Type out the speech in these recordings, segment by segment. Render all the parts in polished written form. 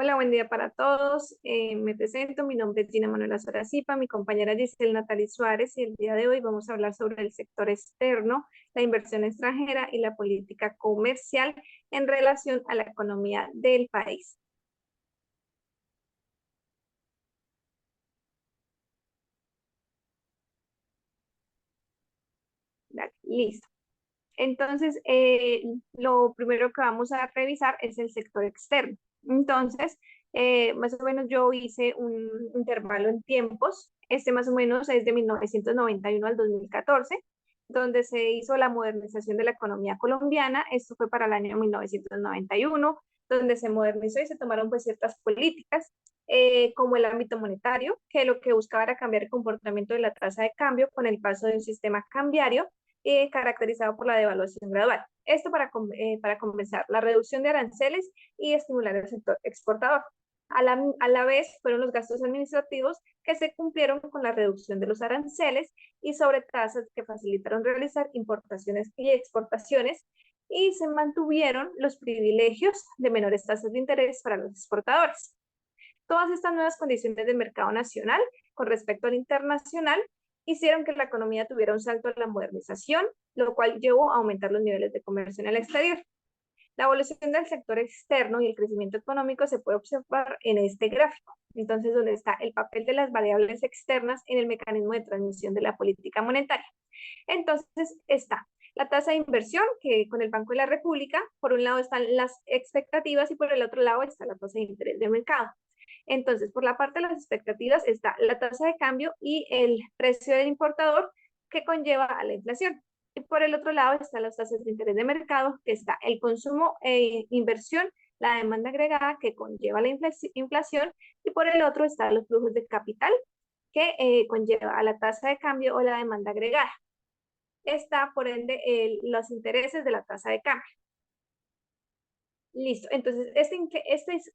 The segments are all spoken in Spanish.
Hola, buen día para todos. Me presento, mi nombre es Gina Manuela Sorazipa, mi compañera Giselle Natalie Suárez y el día de hoy vamos a hablar sobre el sector externo, la inversión extranjera y la política comercial en relación a la economía del país. Dale, listo. Entonces, lo primero que vamos a revisar es el sector externo. Entonces, más o menos yo hice un intervalo en tiempos. Este más o menos es de 1991 al 2014, donde se hizo la modernización de la economía colombiana. Esto fue para el año 1991, donde se modernizó y se tomaron pues ciertas políticas, como el ámbito monetario, que lo que buscaba era cambiar el comportamiento de la tasa de cambio con el paso de un sistema cambiario caracterizado por la devaluación gradual. Esto para compensar la reducción de aranceles y estimular el sector exportador. A la vez fueron los gastos administrativos que se cumplieron con la reducción de los aranceles y sobre tasas que facilitaron realizar importaciones y exportaciones, y se mantuvieron los privilegios de menores tasas de interés para los exportadores. Todas estas nuevas condiciones del mercado nacional con respecto al internacional hicieron que la economía tuviera un salto en la modernización, lo cual llevó a aumentar los niveles de comercio en el exterior. La evolución del sector externo y el crecimiento económico se puede observar en este gráfico. Entonces, donde está el papel de las variables externas en el mecanismo de transmisión de la política monetaria. Entonces, está la tasa de inversión, que con el Banco de la República, por un lado están las expectativas y por el otro lado está la tasa de interés de mercado. Entonces, por la parte de las expectativas está la tasa de cambio y el precio del importador que conlleva a la inflación. Y por el otro lado están las tasas de interés de mercado, que está el consumo e inversión, la demanda agregada que conlleva la inflación, y por el otro están los flujos de capital que conlleva a la tasa de cambio o la demanda agregada. Está, por ende, los intereses de la tasa de cambio. Listo. Entonces,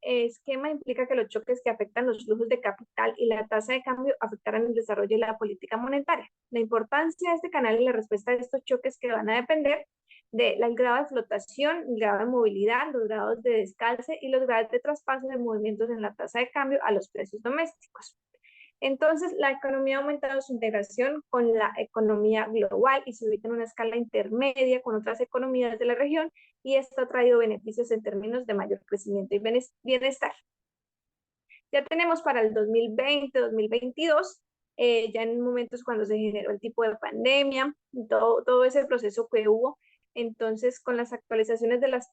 esquema implica que los choques que afectan los flujos de capital y la tasa de cambio afectarán el desarrollo de la política monetaria. La importancia de este canal y la respuesta a estos choques que van a depender del grado de flotación, el grado de movilidad, los grados de descalce y los grados de traspaso de movimientos en la tasa de cambio a los precios domésticos. Entonces, la economía ha aumentado su integración con la economía global y se ubica en una escala intermedia con otras economías de la región, y esto ha traído beneficios en términos de mayor crecimiento y bienestar. Ya tenemos para el 2020, 2022, ya en momentos cuando se generó el tipo de pandemia, todo ese proceso que hubo. Entonces, con las actualizaciones de las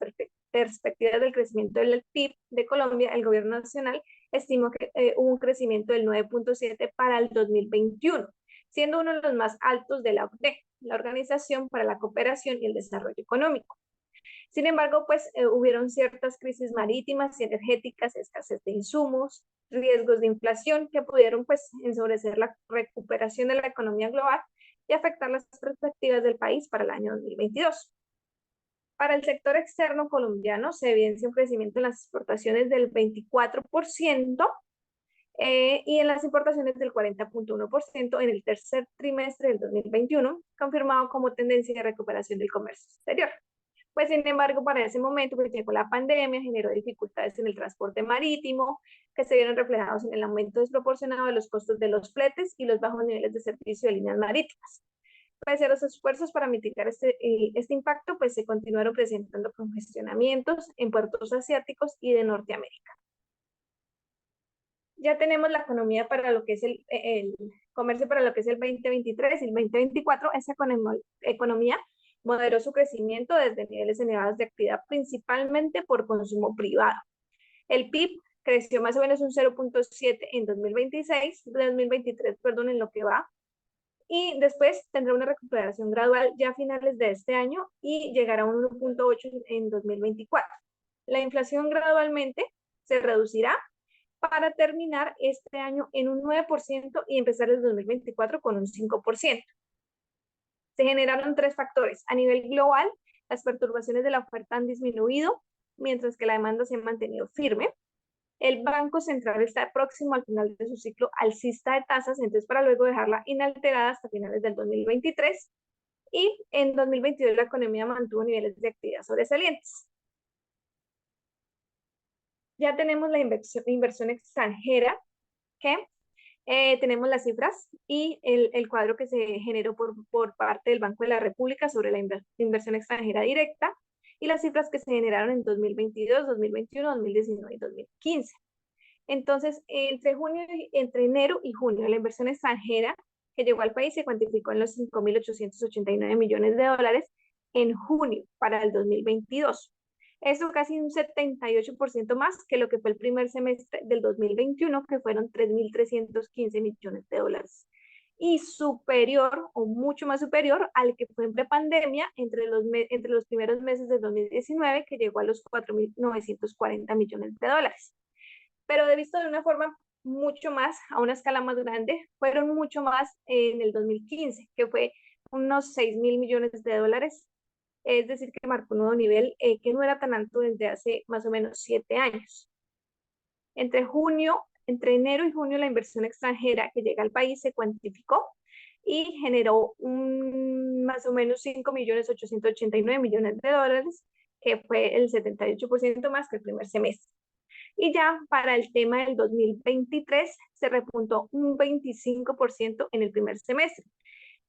perspectivas del crecimiento del PIB de Colombia, el gobierno nacional estimó que hubo un crecimiento del 9.7 para el 2021, siendo uno de los más altos de la OCDE, la Organización para la Cooperación y el Desarrollo Económico. Sin embargo, pues hubieron ciertas crisis marítimas y energéticas, escasez de insumos, riesgos de inflación que pudieron pues ensombrecer la recuperación de la economía global y afectar las perspectivas del país para el año 2022. Para el sector externo colombiano se evidencia un crecimiento en las exportaciones del 24%, y en las importaciones del 40.1% en el tercer trimestre del 2021, confirmado como tendencia de recuperación del comercio exterior. Pues sin embargo, para ese momento que llegó la pandemia, generó dificultades en el transporte marítimo, que se vieron reflejados en el aumento desproporcionado de los costos de los fletes y los bajos niveles de servicio de líneas marítimas. Pese a los esfuerzos para mitigar este impacto, pues se continuaron presentando congestionamientos en puertos asiáticos y de Norteamérica. Ya tenemos la economía para lo que es el comercio para lo que es el 2023 y el 2024. Esa economía moderó su crecimiento desde niveles elevados de actividad, principalmente por consumo privado. El PIB creció más o menos un 0.7 en 2023, perdón, en lo que va, y después tendrá una recuperación gradual ya a finales de este año y llegará a un 1.8 en 2024. La inflación gradualmente se reducirá para terminar este año en un 9% y empezar el 2024 con un 5%. Se generaron tres factores. A nivel global, las perturbaciones de la oferta han disminuido, mientras que la demanda se ha mantenido firme. El Banco Central está próximo al final de su ciclo alcista de tasas, entonces para luego dejarla inalterada hasta finales del 2023. Y en 2022 la economía mantuvo niveles de actividad sobresalientes. ya tenemos la inversión extranjera, que tenemos las cifras y el cuadro que se generó por parte del Banco de la República sobre la inversión extranjera directa y las cifras que se generaron en 2022, 2021, 2019 y 2015. Entonces, entre enero y junio, la inversión extranjera que llegó al país se cuantificó en los 5.889 millones de dólares en junio para el 2022. Eso casi un 78% más que lo que fue el primer semestre del 2021, que fueron 3.315 millones de dólares. Y superior o mucho más superior al que fue en prepandemia entre los primeros meses del 2019, que llegó a los 4.940 millones de dólares. Pero de visto de una forma mucho más, a una escala más grande, fueron mucho más en el 2015, que fue unos 6.000 millones de dólares, es decir, que marcó un nuevo nivel que no era tan alto desde hace más o menos 7 años. Entre enero y junio, la inversión extranjera que llega al país se cuantificó y generó más o menos 5.889 millones de dólares, que fue el 78% más que el primer semestre. Y ya para el tema del 2023 se repuntó un 25% en el primer semestre,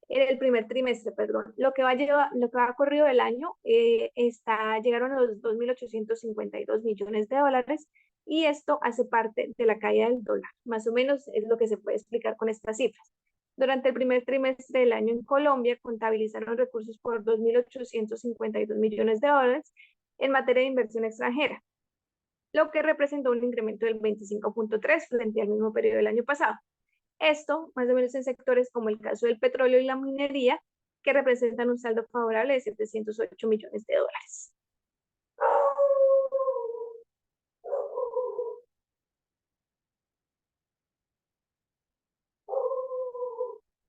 en el primer trimestre, perdón. Lo que va corrido del año llegaron a los 2.852 millones de dólares y esto hace parte de la caída del dólar. Más o menos es lo que se puede explicar con estas cifras. Durante el primer trimestre del año en Colombia contabilizaron recursos por 2.852 millones de dólares en materia de inversión extranjera, lo que representó un incremento del 25.3 frente al mismo periodo del año pasado. Esto, más o menos en sectores como el caso del petróleo y la minería, que representan un saldo favorable de 708 millones de dólares.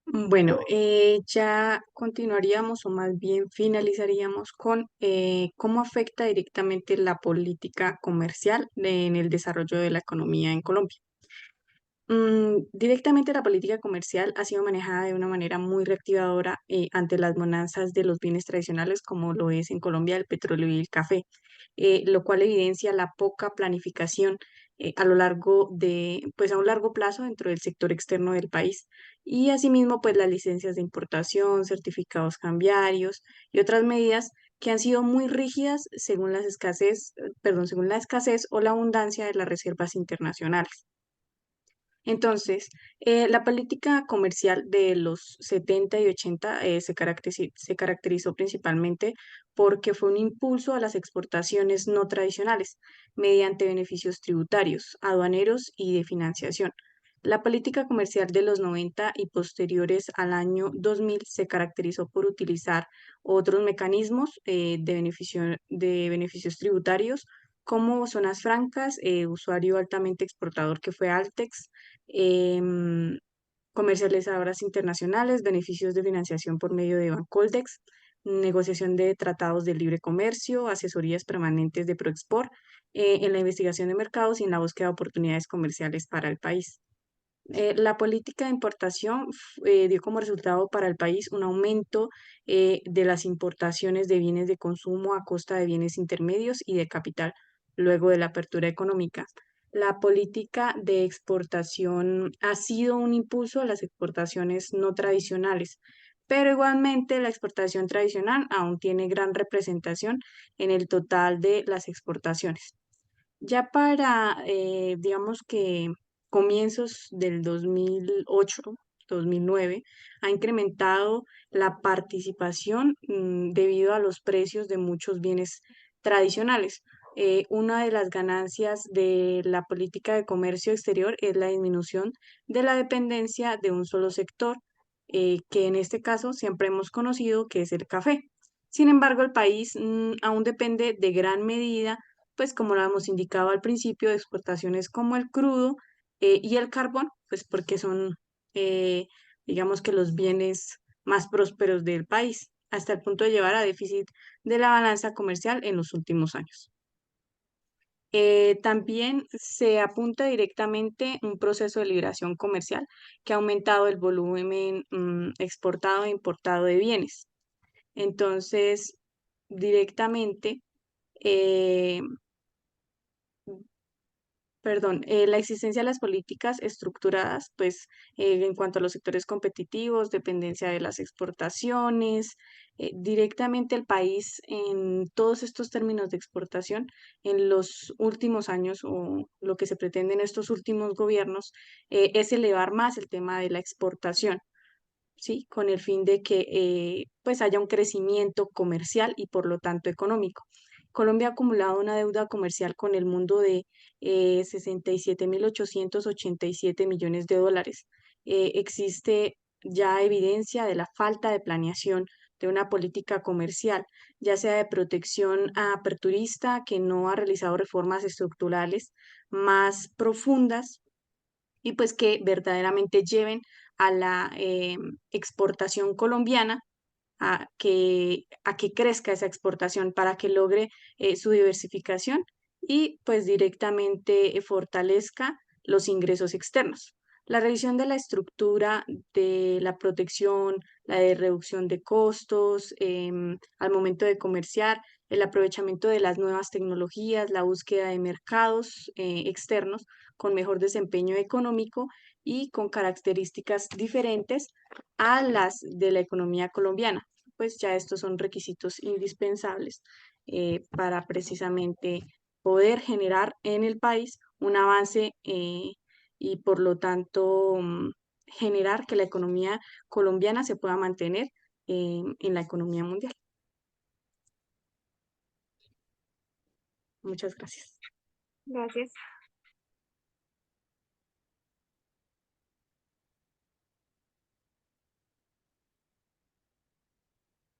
Bueno, ya continuaríamos o más bien finalizaríamos con cómo afecta directamente la política comercial en el desarrollo de la economía en Colombia. Directamente la política comercial ha sido manejada de una manera muy reactivadora ante las bonanzas de los bienes tradicionales, como lo es en Colombia el petróleo y el café, lo cual evidencia la poca planificación a lo largo de, pues a un largo plazo dentro del sector externo del país. Y asimismo, pues las licencias de importación, certificados cambiarios y otras medidas que han sido muy rígidas según la escasez o la abundancia de las reservas internacionales. Entonces, la política comercial de los 70 y 80 se caracterizó principalmente porque fue un impulso a las exportaciones no tradicionales mediante beneficios tributarios, aduaneros y de financiación. La política comercial de los 90 y posteriores al año 2000 se caracterizó por utilizar otros mecanismos de beneficios tributarios como zonas francas, usuario altamente exportador que fue Altex, em, comercializadoras internacionales, beneficios de financiación por medio de Bancoldex, negociación de tratados de libre comercio, asesorías permanentes de Proexport, en la investigación de mercados y en la búsqueda de oportunidades comerciales para el país. La política de importación dio como resultado para el país un aumento de las importaciones de bienes de consumo a costa de bienes intermedios y de capital, luego de la apertura económica. La política de exportación ha sido un impulso a las exportaciones no tradicionales, pero igualmente la exportación tradicional aún tiene gran representación en el total de las exportaciones. Ya para, digamos que comienzos del 2008, 2009, ha incrementado la participación debido a los precios de muchos bienes tradicionales. Una de las ganancias de la política de comercio exterior es la disminución de la dependencia de un solo sector, que en este caso siempre hemos conocido que es el café. Sin embargo, el país aún depende de gran medida, pues como lo hemos indicado al principio, de exportaciones como el crudo y el carbón, pues porque son, eh, digamos que los bienes más prósperos del país, hasta el punto de llevar a déficit de la balanza comercial en los últimos años. También se apunta directamente un proceso de liberación comercial que ha aumentado el volumen exportado e importado de bienes. Entonces, directamente, eh, Perdón, la existencia de las políticas estructuradas, pues en cuanto a los sectores competitivos, dependencia de las exportaciones, directamente el país en todos estos términos de exportación, en los últimos años o lo que se pretende en estos últimos gobiernos, es elevar más el tema de la exportación. ¿Sí? Con el fin de que pues haya un crecimiento comercial y por lo tanto económico. Colombia ha acumulado una deuda comercial con el mundo de 67.887 millones de dólares. Existe ya evidencia de la falta de planeación de una política comercial, ya sea de protección aperturista, que no ha realizado reformas estructurales más profundas y pues que verdaderamente lleven a la exportación colombiana a que crezca esa exportación para que logre su diversificación y pues directamente fortalezca los ingresos externos. La revisión de la estructura de la protección, la de reducción de costos al momento de comerciar, el aprovechamiento de las nuevas tecnologías, la búsqueda de mercados externos con mejor desempeño económico y con características diferentes a las de la economía colombiana. Pues ya estos son requisitos indispensables para precisamente poder generar en el país un avance y por lo tanto generar que la economía colombiana se pueda mantener en la economía mundial. Muchas gracias. Gracias.